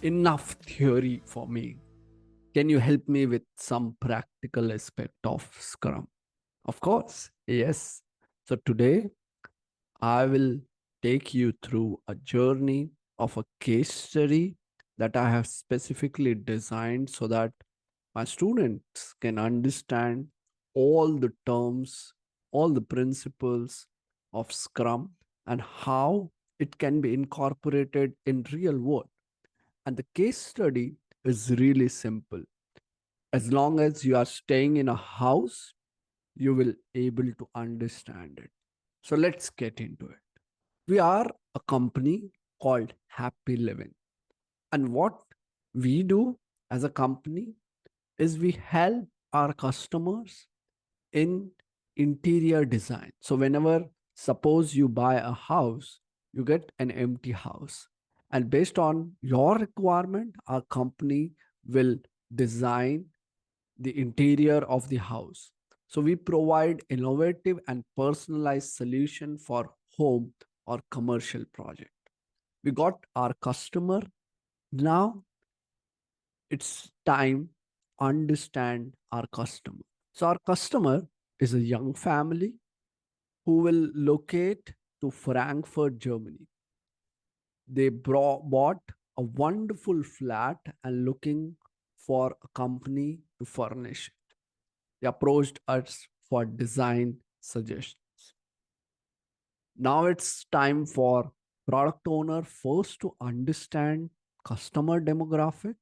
enough theory for me. Can you help me with some practical aspect of Scrum? Of course, yes. So today I will take you through a journey of a case study that I have specifically designed so that my students can understand all the terms, all the principles of Scrum and how it can be incorporated in real world. And the case study is really simple. As long as you are staying in a house, you will able to understand it. So let's get into it. We are a company called Happy Living. And what we do as a company is we help our customers in interior design. So whenever suppose you buy a house, you get an empty house. And based on your requirement, our company will design the interior of the house. So we provide innovative and personalized solution for home or commercial project. We got our customer. Now it's time understand our customer. So our customer is a young family who will locate to Frankfurt, Germany. They bought a wonderful flat and looking for a company to furnish it. They approached us for design suggestions. Now it's time for product owner first to understand customer demographic,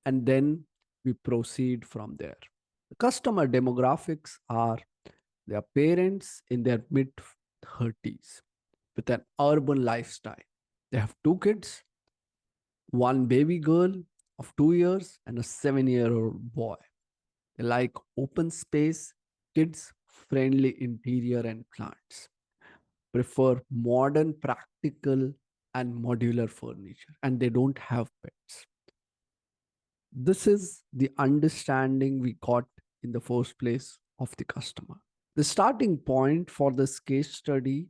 and then we proceed from there. The customer demographics are their parents in their mid 30s with an urban lifestyle. They have two kids, one baby girl of 2 years and a 7-year-old boy. They like open space, kids friendly interior and plants, prefer modern, practical, and modular furniture, and they don't have pets. This is the understanding we got in the first place of the customer. The starting point for this case study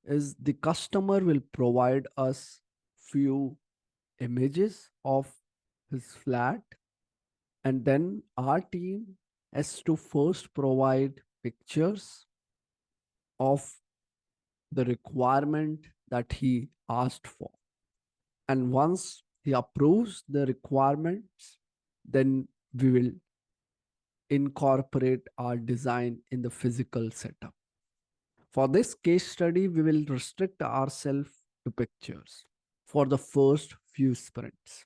is the customer will provide us few images of his flat, and then our team has to first provide pictures of the requirement that he asked for. And once he approves the requirements, then we will incorporate our design in the physical setup. For this case study, we will restrict ourselves to pictures for the first few sprints.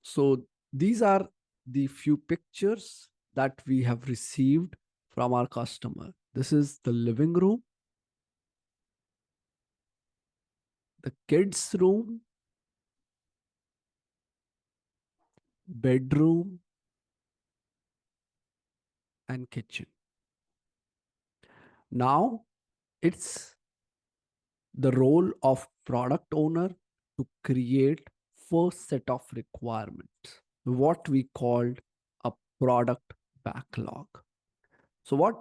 So these are the few pictures that we have received from our customer. This is the living room, the kids' room, bedroom, and kitchen. Now it's the role of product owner to create first set of requirements, what we called a product backlog. So what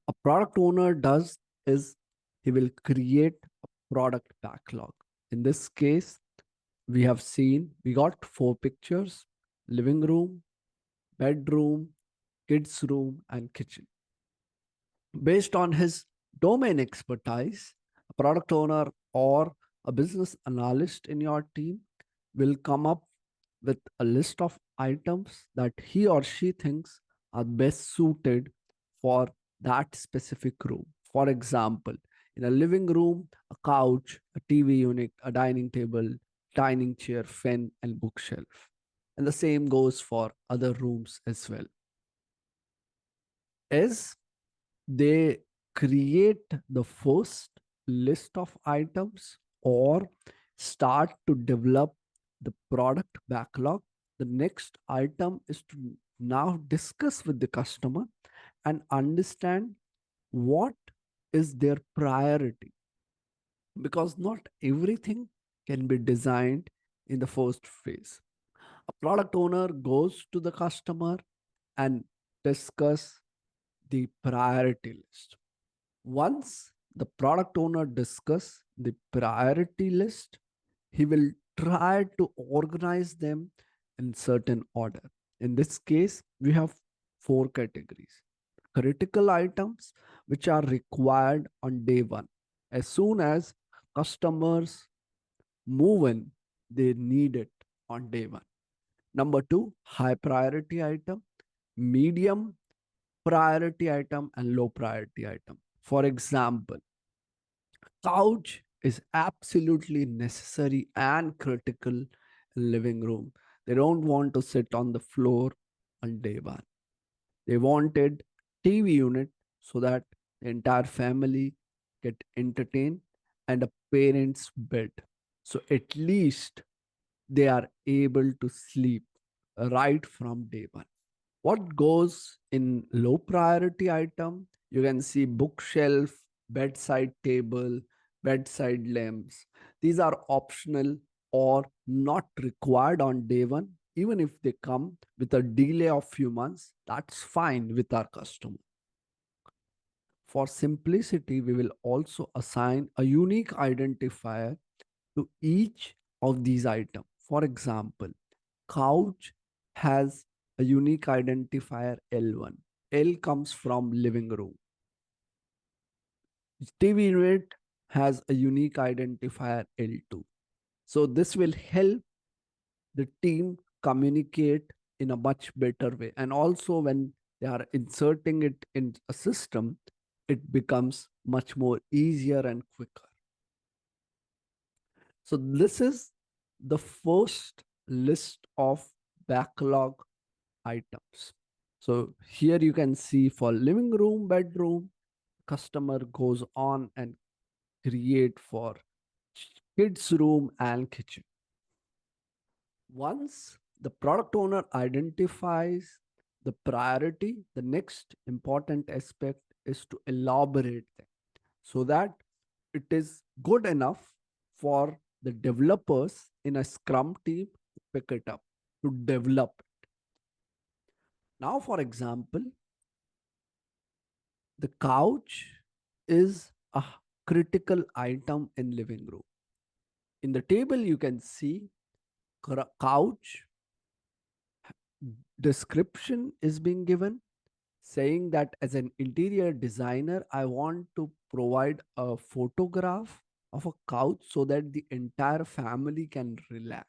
a product owner does is he will create a product backlog. In this case, we have seen we got four pictures: living room, bedroom, kids room, and kitchen. Based on his domain expertise, a product owner or a business analyst in your team will come up with a list of items that he or she thinks are best suited for that specific room. For example, in a living room, a couch, a TV unit, a dining table, dining chair, fan, and bookshelf. And the same goes for other rooms as well. As they create the first list of items or start to develop the product backlog, the next item is to now discuss with the customer and understand what is their priority, because not everything can be designed in the first phase. A product owner goes to the customer and discuss the priority list. Once the product owner discuss the priority list, He will try to organize them in certain order. In this case, we have four categories. Critical items, which are required on day one. As soon as customers move in, they need it on day one. Number two, high priority item, medium priority item, and low priority item. For example, couch is absolutely necessary and critical in living room. They don't want to sit on the floor on day one. They wanted TV unit so that the entire family get entertained and a parent's bed. So at least they are able to sleep right from day one. What goes in low priority item? You can see bookshelf, bedside table, bedside lamps. These are optional or not required on day one. Even if they come with a delay of few months, that's fine with our customer. For simplicity, we will also assign a unique identifier to each of these items. For example, couch has a unique identifier L1. L comes from living room. TV unit has a unique identifier L2. So this will help the team communicate in a much better way. And also when they are inserting it in a system, it becomes much more easier and quicker. So this is the first list of backlog items. So here you can see for living room, bedroom, customer goes on and create for kids room and kitchen. Once the product owner identifies the priority, the next important aspect is to elaborate them so that it is good enough for the developers in a Scrum team to pick it up, to develop it. Now, for example, the couch is a critical item in living room. In the table, you can see couch description is being given, saying that as an interior designer, I want to provide a photograph of a couch so that the entire family can relax.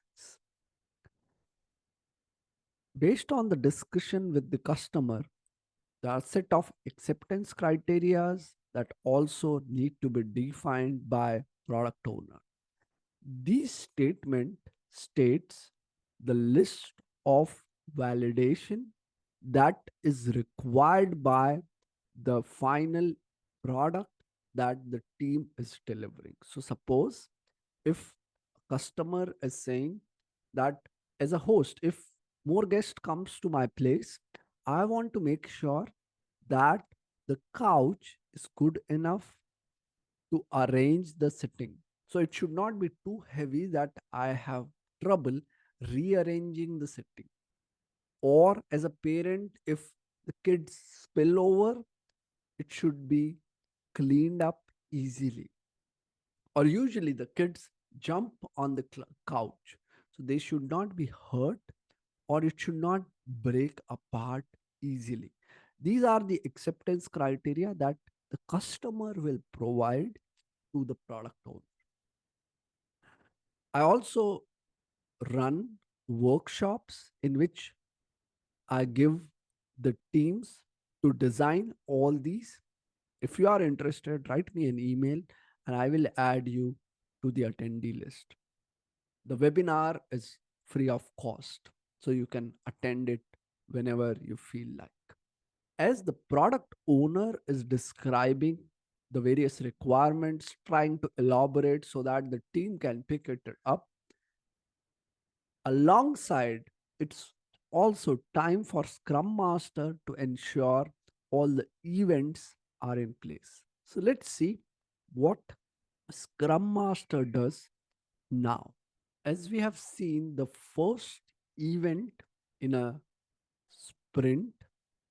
Based on the discussion with the customer, there are a set of acceptance criterias that also need to be defined by product owner. This statement states the list of validation that is required by the final product that the team is delivering. So suppose if a customer is saying that as a host, if more guest comes to my place, I want to make sure that the couch is good enough to arrange the sitting. So it should not be too heavy that I have trouble rearranging the sitting. Or as a parent, if the kids spill over, it should be cleaned up easily. Or usually the kids jump on the couch. So they should not be hurt or it should not break apart easily. These are the acceptance criteria that the customer will provide to the product owner. I also run workshops in which I give the teams to design all these. If you are interested, write me an email and I will add you to the attendee list. The webinar is free of cost, so you can attend it whenever you feel like. As the product owner is describing the various requirements, trying to elaborate so that the team can pick it up, alongside, it's also time for Scrum Master to ensure all the events are in place. So let's see what Scrum Master does now. As we have seen, the first event in a sprint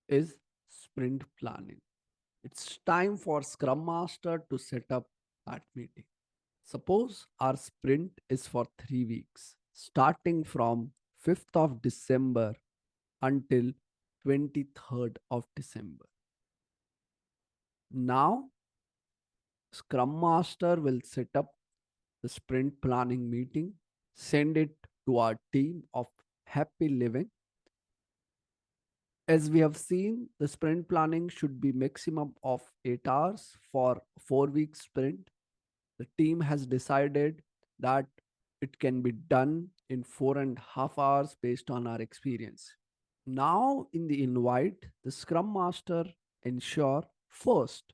is sprint planning. It's time for Scrum Master to set up that meeting. Suppose our sprint is for 3 weeks, starting from 5th of December until 23rd of December. Now, Scrum Master will set up the sprint planning meeting, send it to our team of happy living. As we have seen, the sprint planning should be maximum of 8 hours for 4 week sprint. The team has decided that it can be done in 4.5 hours based on our experience. Now, in the invite, the Scrum Master ensure first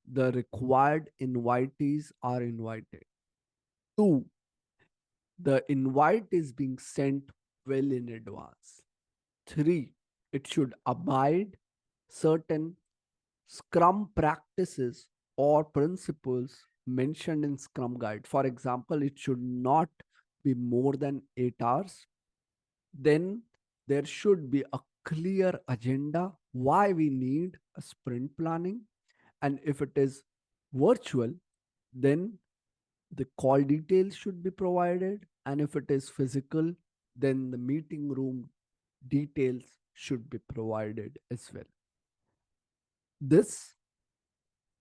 the required invitees are invited. Two, the invite is being sent well in advance. Three, it should abide certain Scrum practices or principles mentioned in Scrum Guide. For example, it should not be more than 8 hours. Then there should be a clear agenda why we need a sprint planning. And if it is virtual, then the call details should be provided. And if it is physical, then the meeting room details should be provided as well. This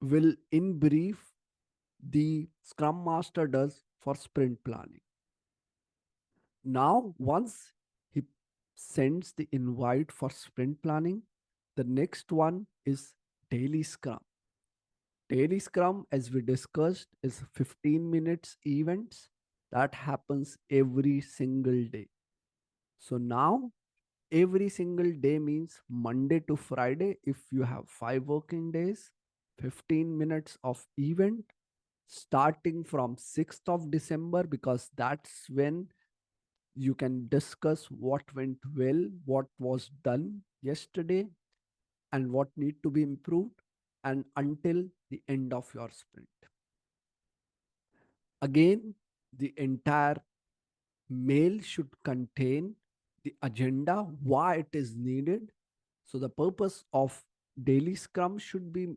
will, in brief, the Scrum Master does for sprint planning. Now, once he sends the invite for sprint planning, the next one is daily Scrum. Daily Scrum, as we discussed, is 15 minutes events that happens every single day. So now every single day means Monday to Friday. If you have 5 working days, 15 minutes of event starting from 6th of December, because that's when you can discuss what went well, what was done yesterday, and what need to be improved, and until the end of your sprint. Again, the entire mail should contain the agenda, why it is needed. So the purpose of daily Scrum should be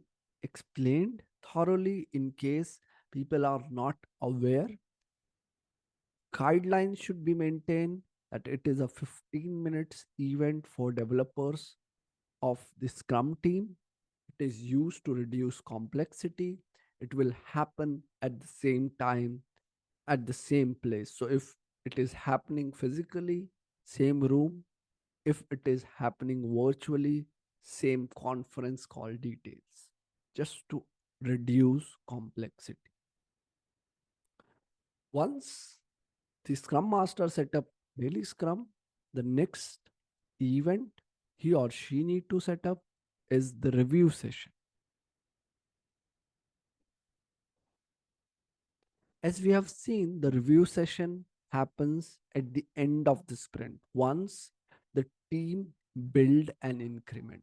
explained thoroughly in case people are not aware. Guidelines should be maintained that it is a 15 minutes event for developers of the Scrum team. It is used to reduce complexity. It will happen at the same time, at the same place. So if it is happening physically, same room. If it is happening virtually, same conference call details, just to reduce complexity. Once the Scrum Master set up daily Scrum, the next event he or she need to set up is the review session. As we have seen, the review session happens at the end of the sprint once the team build an increment.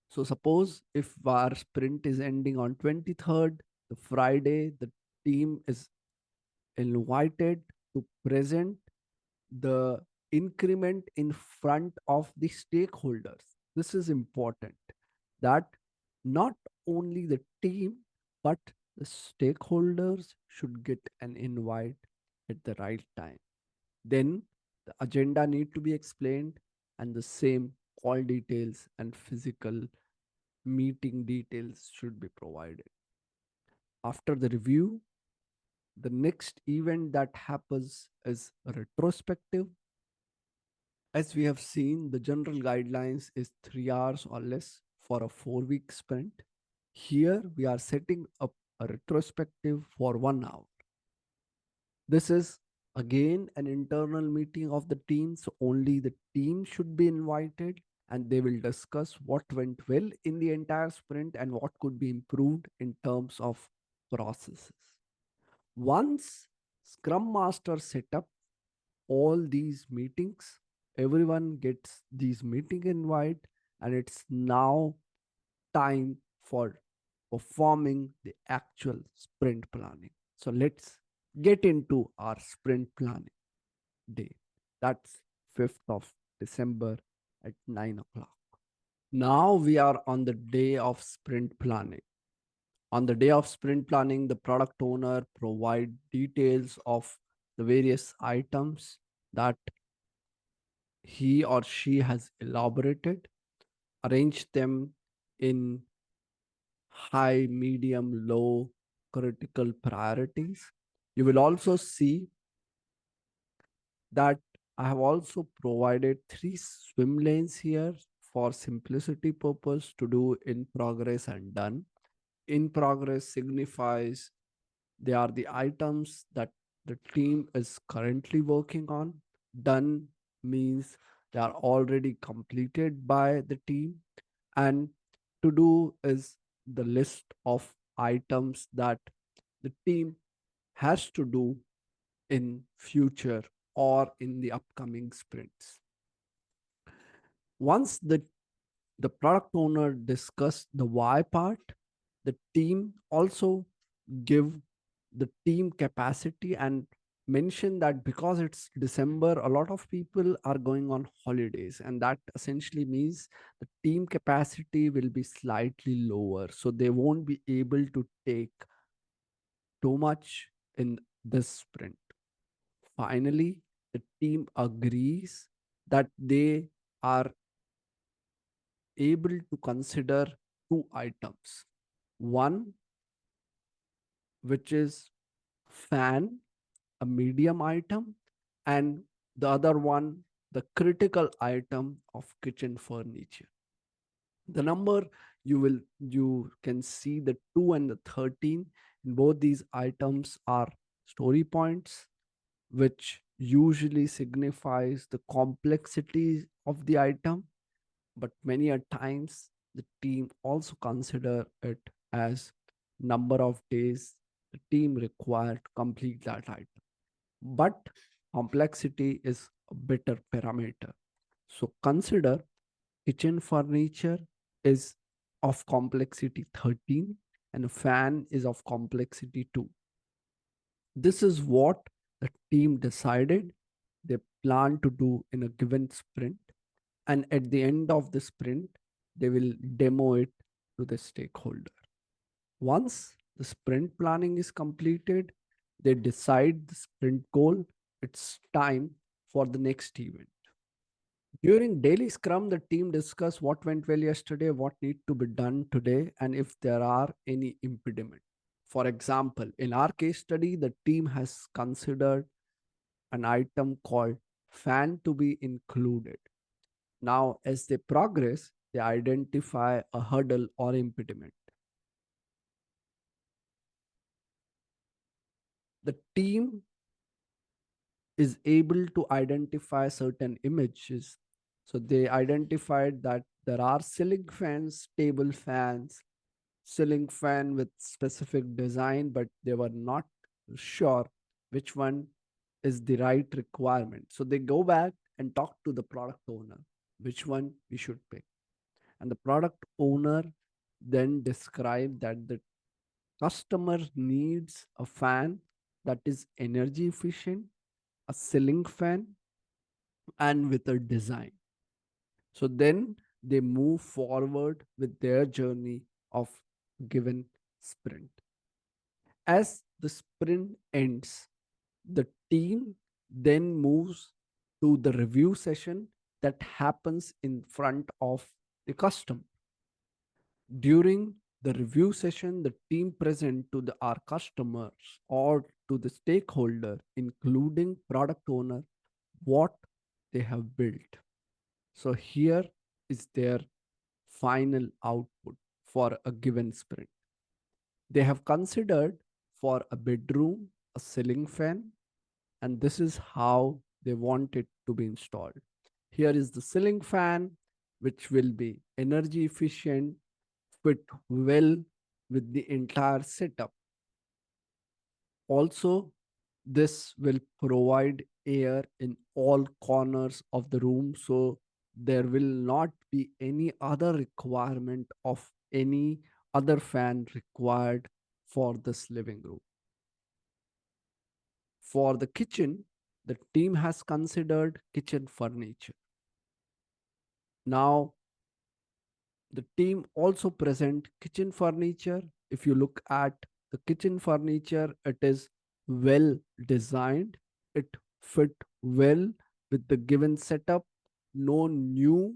So suppose if our sprint is ending on 23rd, the Friday, the team is invited to present the increment in front of the stakeholders. This is important that not only the team, but the stakeholders should get an invite at the right time. Then the agenda need to be explained, and the same call details and physical meeting details should be provided. After the review, the next event that happens is a retrospective. As we have seen, the general guidelines is 3 hours or less for a 4 week sprint. Here we are setting up a retrospective for 1 hour. This is again an internal meeting of the team, so only the team should be invited, and they will discuss what went well in the entire sprint and what could be improved in terms of processes. Once Scrum Master set up all these meetings, everyone gets these meeting invite, and it's now time for performing the actual sprint planning. So let's get into our sprint planning day. That's 5th of December at 9 o'clock. Now we are on the day of sprint planning. On the day of sprint planning, the product owner provide details of the various items that he or she has elaborated, arrange them in high, medium, low critical priorities. You will also see that I have also provided 3 swim lanes here for simplicity purpose to do in progress and done. In progress signifies they are the items that the team is currently working on. Done means they are already completed by the team. And to do is the list of items that the team has to do in future or in the upcoming sprints. Once the product owner discuss the why part, the team also give the team capacity and mention that because it's December, a lot of people are going on holidays, and that essentially means the team capacity will be slightly lower. So they won't be able to take too much in this sprint. Finally, the team agrees that they are able to consider 2 items. One, which is fan, a medium item, and the other one, the critical item of kitchen furniture. The number you can see the 2 and the 13 in both these items are story points, which usually signifies the complexity of the item, but many a times the team also consider it as number of days the team required to complete that item. But complexity is a better parameter. So consider kitchen furniture is of complexity 13 and a fan is of complexity 2. This is what the team decided they plan to do in a given sprint, and at the end of the sprint they will demo it to the stakeholder. Once the sprint planning is completed, they decide the sprint goal. It's time for the next event. During daily scrum, the team discuss what went well yesterday, what need to be done today, and if there are any impediment. For example, in our case study, the team has considered an item called fan to be included. Now, as they progress, they identify a hurdle or impediment. The team is able to identify certain images. So they identified that there are ceiling fans, table fans, ceiling fan with specific design, but they were not sure which one is the right requirement. So they go back and talk to the product owner, which one we should pick. And the product owner then describe that the customer needs a fan that is energy efficient, a ceiling fan, and with a design. So then they move forward with their journey of given sprint. As the sprint ends, the team then moves to the review session that happens in front of the customer. During the review session, the team present to our customers or to the stakeholder, including product owner, what they have built. So here is their final output for a given sprint. They have considered for a bedroom, a ceiling fan, and this is how they want it to be installed. Here is the ceiling fan, which will be energy efficient, fit well with the entire setup. Also, this will provide air in all corners of the room, so there will not be any other requirement of any other fan required for this living room. For the kitchen, the team has considered kitchen furniture. Now, the team also present kitchen furniture If you look at the kitchen furniture, it is well designed, it fit well with the given setup, no new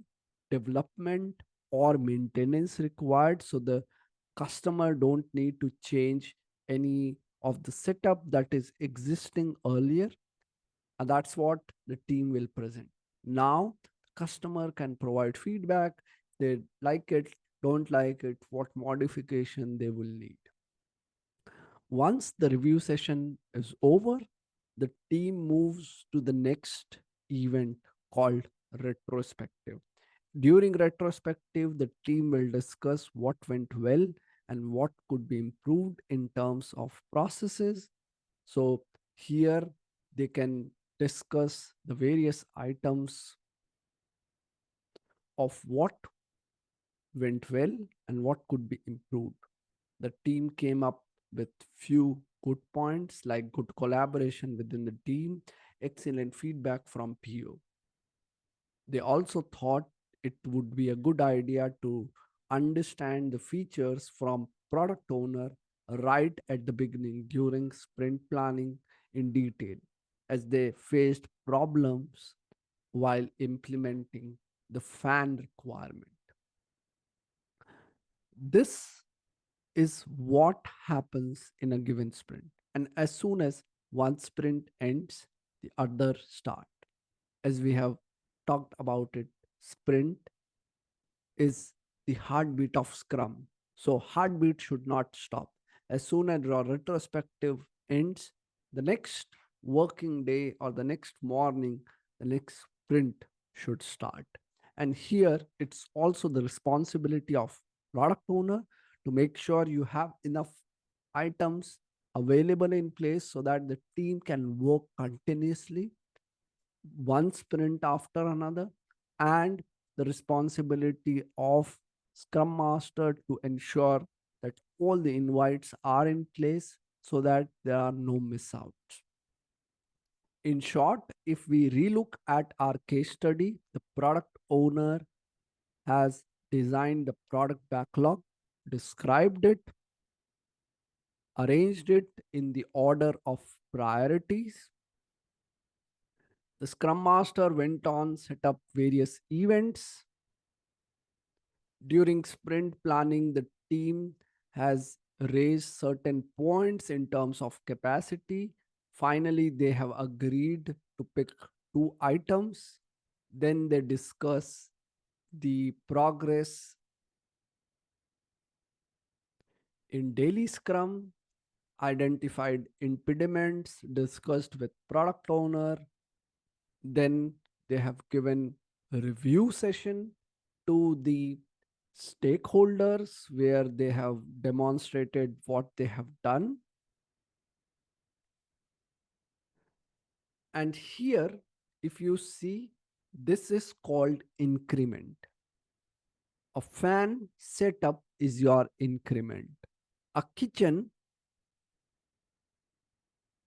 development or maintenance required, so the customer don't need to change any of the setup that is existing earlier, and that's what the team will present. Now customer can provide feedback, they like it, don't like it, what modification they will need. Once the review session is over, the team moves to the next event called retrospective. During retrospective, the team will discuss what went well and what could be improved in terms of processes. So here they can discuss the various items of what went well and what could be improved. The team came up with few good points like good collaboration within the team, excellent feedback from PO. They also thought it would be a good idea to understand the features from product owner right at the beginning during sprint planning in detail, as they faced problems while implementing the fan requirement. This is what happens in a given sprint. And as soon as one sprint ends, the other start. As we have talked about it, sprint is the heartbeat of Scrum. So heartbeat should not stop. As soon as your retrospective ends, the next working day or the next morning, the next sprint should start. And here it's also the responsibility of product owner to make sure you have enough items available in place so that the team can work continuously one sprint after another, and the responsibility of Scrum Master to ensure that all the invites are in place so that there are no miss outs. In short, if we relook at our case study, the product owner has designed the product backlog, described it, arranged it in the order of priorities. The Scrum Master went on, set up various events. During sprint planning, the team has raised certain points in terms of capacity. Finally, they have agreed to pick two items. Then they discuss the progress in daily Scrum, identified impediments, discussed with product owner. Then they have given a review session to the stakeholders where they have demonstrated what they have done. And here, if you see, this is called increment. A fan setup is your increment. A kitchen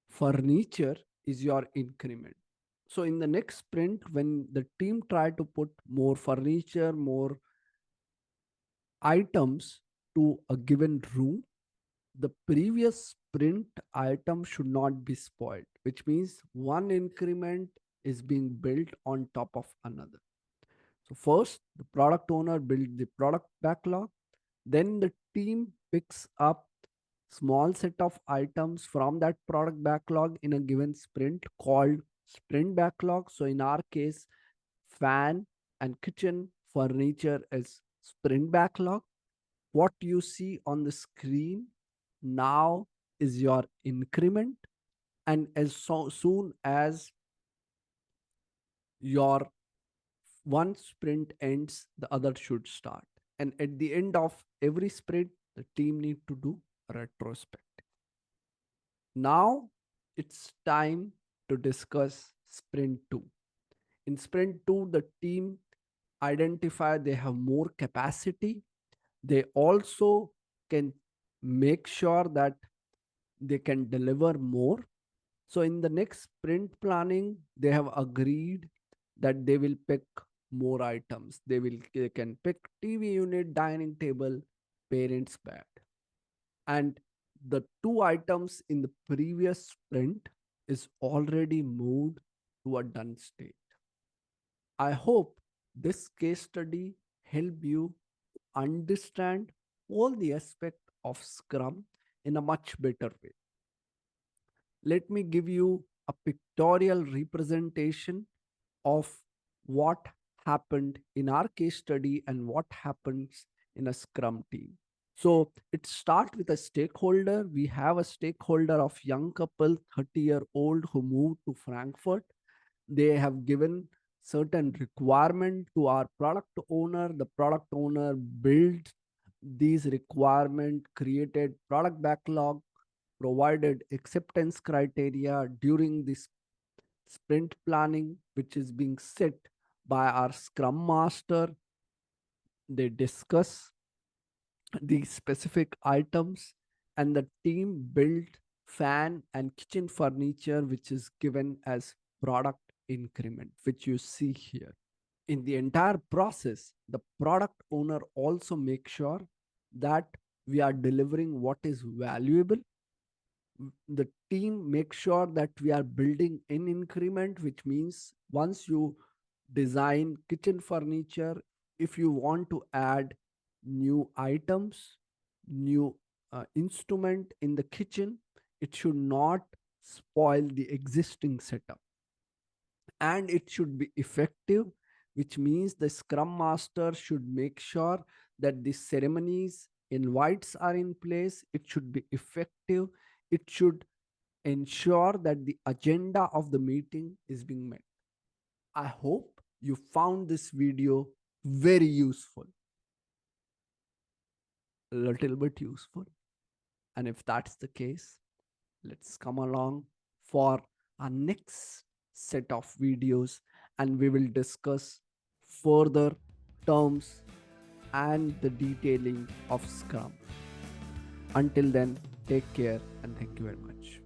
furniture is your increment. So in the next sprint, when the team try to put more furniture, more items to a given room, the previous sprint item should not be spoiled, which means one increment is being built on top of another. So first, the product owner builds the product backlog. Then the team picks up small set of items from that product backlog in a given sprint called sprint backlog. So in our case, fan and kitchen furniture is sprint backlog. What you see on the screen now is your increment, and as soon as your one sprint ends, the other should start. And at the end of every sprint, the team need to do retrospective. Now it's time to discuss sprint 2. In sprint 2, the team identify they have more capacity. They also can make sure that they can deliver more. So in the next sprint planning, they have agreed that they will pick more items. They can pick TV unit, dining table, parents bed. and the two items in the previous sprint is already moved to a done state. I hope this case study help you understand all the aspect of Scrum in a much better way. Let me give you a pictorial representation of what happened in our case study and what happens in a Scrum team. So it starts with a stakeholder. We have a stakeholder of young couple, 30-year-old who moved to Frankfurt. They have given certain requirement to our product owner. The product owner built these requirement, created product backlog, provided acceptance criteria during this sprint planning, which is being set by our Scrum Master. They discuss the specific items, and the team built fan and kitchen furniture, which is given as product increment, which you see here. In the entire process, the product owner also makes sure that we are delivering what is valuable. The team makes sure that we are building in increment, which means once you design kitchen furniture, if you want to add new items, new instrument in the kitchen, it should not spoil the existing setup, and it should be effective, which means the Scrum Master should make sure that the ceremonies invites are in place. It should be effective. It should ensure that the agenda of the meeting is being met. I hope you found this video very useful, a little bit useful. And if that's the case, let's come along for our next set of videos, and we will discuss further terms and the detailing of Scrum. Until then, take care and thank you very much.